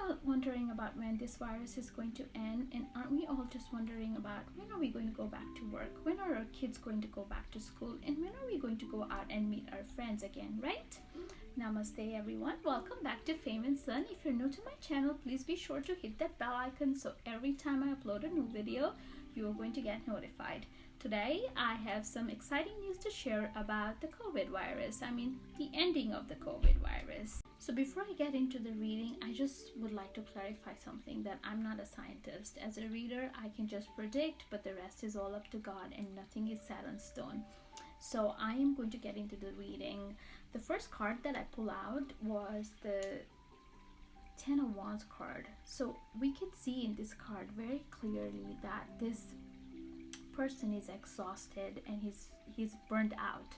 all wondering about when this virus is going to end? And aren't we all just wondering about when are we going to go back to work? When are our kids going to go back to school? And when are we going to go out and meet our friends again, right? Namaste everyone. Welcome back to Fame and Sun. If you're new to my channel, please be sure to hit that bell icon so every time I upload a new video, you are going to get notified. Today, I have some exciting news to share about the COVID virus. The ending of the COVID virus. So before I get into the reading, I just would like to clarify something, that I'm not a scientist. As a reader, I can just predict, but the rest is all up to God and nothing is set in stone. So I am going to get into the reading. The first card that I pulled out was the Ten of Wands card. So we can see in this card very clearly that this person is exhausted and he's burnt out.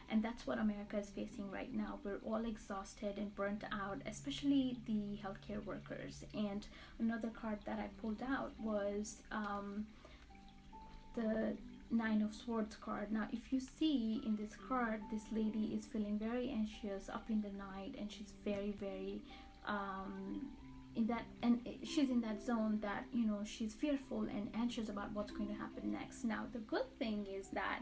And that's what America is facing right now. We're all exhausted and burnt out, especially the healthcare workers. And another card that I pulled out was the Nine of Swords card. Now, if you see in this card, this lady is feeling very anxious up in the night, and she's very she's in that zone that, she's fearful and anxious about what's going to happen next. Now, the good thing is that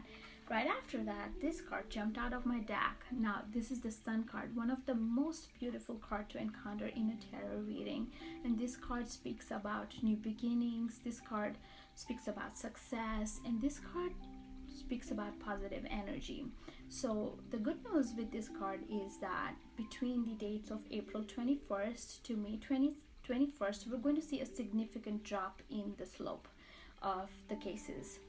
right after that, this card jumped out of my deck. Now, this is the Sun card, one of the most beautiful cards to encounter in a tarot reading. And this card speaks about new beginnings. This card speaks about success. And this card speaks about positive energy. So the good news with this card is that between the dates of April 21st to May 21st, we're going to see a significant drop in the slope of the cases.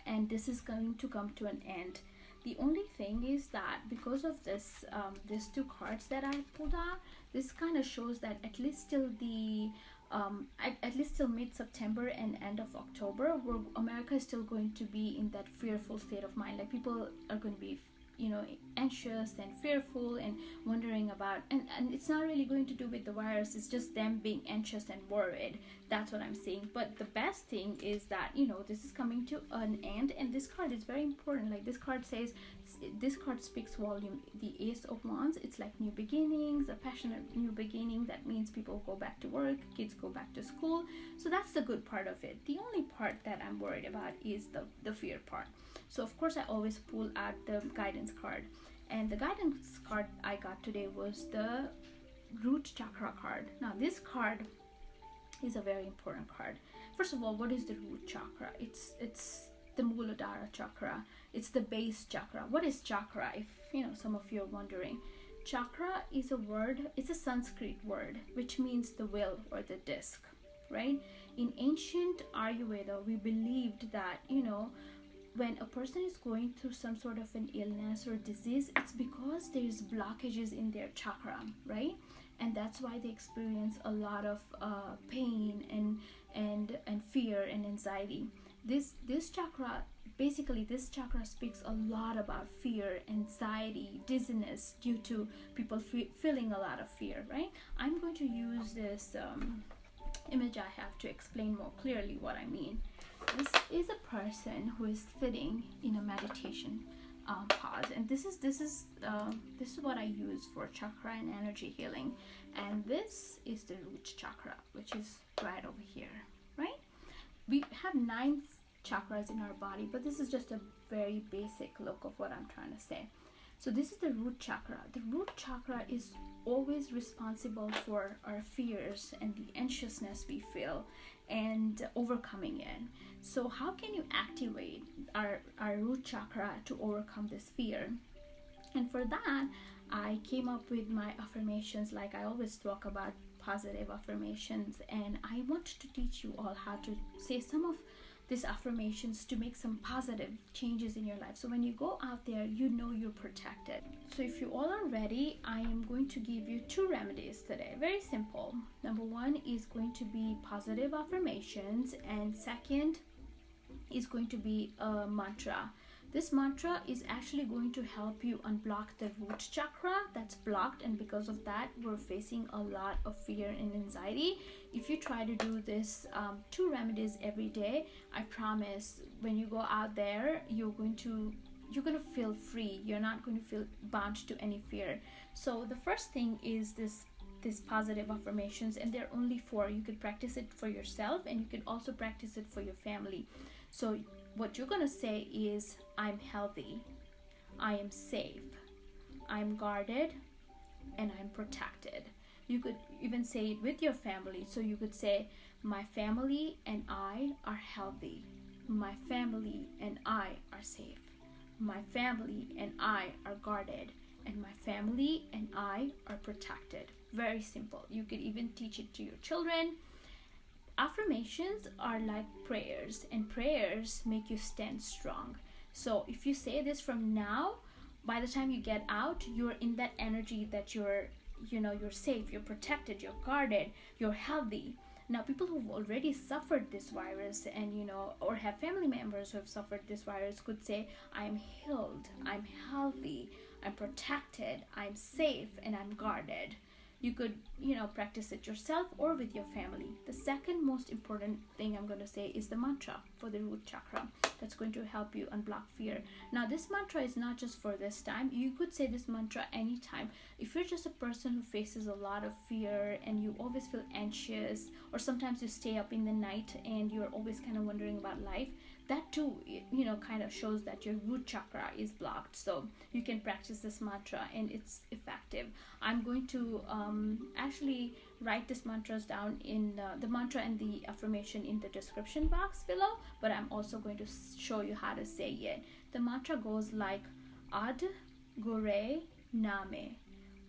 And this is going to come to an end. The only thing is that because of this, these two cards that I pulled out, this kind of shows that at least till mid-September and end of October, where America is still going to be in that fearful state of mind. Like, people are going to be anxious and fearful and wondering about, and it's not really going to do with the virus, it's just them being anxious and worried. That's what I'm saying. But the best thing is that this is coming to an end, and this card is very important. Like, this card speaks volume. The Ace of Wands, it's like new beginnings, a passionate new beginning. That means people go back to work, kids go back to school. So that's the good part of it. The only part that I'm worried about is the fear part. So of course I always pull out the guidance card, and the guidance card I got today was the root chakra card. Now, this card is a very important card. First of all, what is the root chakra? It's the muladhara chakra. It's the base chakra. What is chakra, if some of you are wondering? Chakra is a word, it's a Sanskrit word, which means the wheel or the disc, right? In ancient Ayurveda, we believed that when a person is going through some sort of an illness or disease, it's because there's blockages in their chakra, right? And that's why they experience a lot of pain and fear and anxiety. This chakra speaks a lot about fear, anxiety, dizziness due to people feeling a lot of fear, right? I'm going to use this image I have to explain more clearly what I mean. This is a person who is sitting in a meditation pause, and this is what I use for chakra and energy healing. And this is the root chakra, which is right over here, right? We have 9 chakras in our body, but this is just a very basic look of what I'm trying to say. So this is the root chakra. The root chakra is always responsible for our fears and the anxiousness we feel and overcoming it. So how can you activate our root chakra to overcome this fear? And for that, I came up with my affirmations. Like, I always talk about positive affirmations, and I want to teach you all how to say some of these affirmations to make some positive changes in your life. So when you go out there, you're protected. So if you all are ready, I am going to give you 2 remedies today. Very simple. Number 1 is going to be positive affirmations, and second is going to be a mantra. This mantra is actually going to help you unblock the root chakra that's blocked, and because of that, we're facing a lot of fear and anxiety. If you try to do this 2 remedies every day, I promise when you go out there, you're going to feel free. You're not going to feel bound to any fear. So the first thing is this these positive affirmations, and there are only 4. You could practice it for yourself, and you can also practice it for your family. So what you're going to say is, I'm healthy, I am safe, I'm guarded, and I'm protected. You could even say it with your family. So you could say, my family and I are healthy, my family and I are safe, my family and I are guarded, and my family and I are protected. Very simple. You could even teach it to your children. Affirmations are like prayers, and prayers make you stand strong. So if you say this from now, by the time you get out, you're in that energy that you're safe, you're protected, you're guarded, you're healthy. Now, people who've already suffered this virus, and or have family members who have suffered this virus, could say, I'm healed, I'm healthy, I'm protected, I'm safe, and I'm guarded. You could practice it yourself or with your family. The second most important thing I'm going to say is the mantra for the root chakra. That's going to help you unblock fear. Now, this mantra is not just for this time. You could say this mantra anytime. If you're just a person who faces a lot of fear and you always feel anxious, or sometimes you stay up in the night and you're always kind of wondering about life, that too kind of shows that your root chakra is blocked. So you can practice this mantra, and it's effective. I'm going to actually write these mantras down in the mantra and the affirmation in the description box below, but I'm also going to show you how to say it. The mantra goes like, Aad Guray Namay,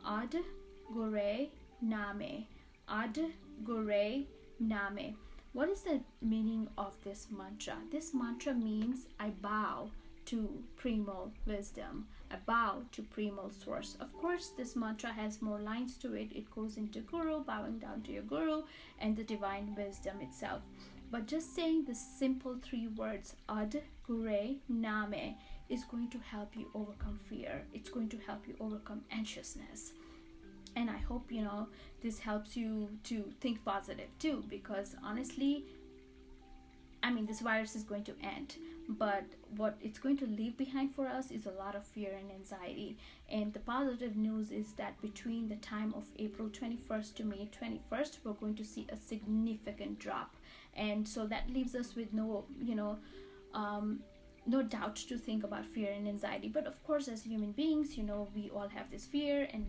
Aad Guray Namay, Aad Guray Namay. What is the meaning of this mantra? This mantra means I bow to primal wisdom. I bow to primal source. Of course, this mantra has more lines to it. It goes into Guru, bowing down to your Guru, and the divine wisdom itself. But just saying the simple 3 words, Aad Guray Namay, is going to help you overcome fear. It's going to help you overcome anxiousness. And I hope this helps you to think positive too, because honestly, this virus is going to end, but what it's going to leave behind for us is a lot of fear and anxiety. And the positive news is that between the time of April 21st to May 21st, we're going to see a significant drop. And so that leaves us with no doubt to think about fear and anxiety. But of course, as human beings, we all have this fear, and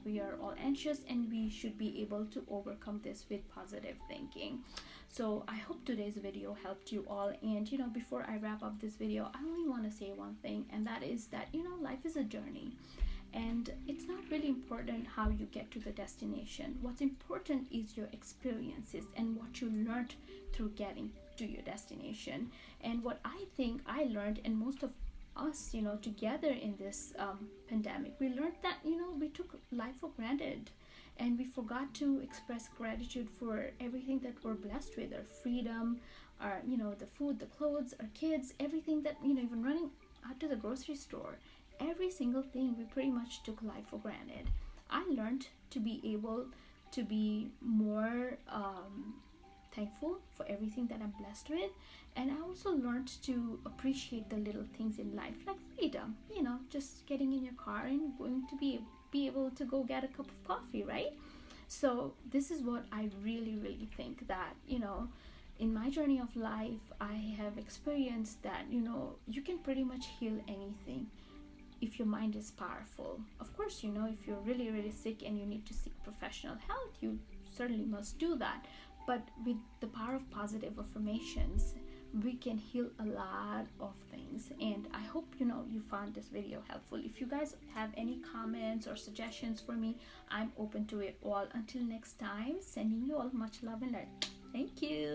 we are all anxious, and we should be able to overcome this with positive thinking. So I hope today's video helped you all. And before I wrap up this video, I only want to say one thing, and that is that life is a journey, and it's not really important how you get to the destination. What's important is your experiences and what you learned through getting to your destination. And what I think I learned, and most of us together in this pandemic, we learned that we took life for granted, and we forgot to express gratitude for everything that we're blessed with, our freedom, our the food, the clothes, our kids, everything that even running out to the grocery store, every single thing, we pretty much took life for granted. I learned to be able to be more thankful for everything that I'm blessed with, and I also learned to appreciate the little things in life, like freedom, just getting in your car and going to be able to go get a cup of coffee, right? So this is what I really think, that in my journey of life, I have experienced that you can pretty much heal anything if your mind is powerful. Of course, if you're really sick and you need to seek professional help, you certainly must do that. But with the power of positive affirmations, we can heal a lot of things. And I hope you found this video helpful. If you guys have any comments or suggestions for me, I'm open to it all. Until next time, sending you all much love and light. Thank you.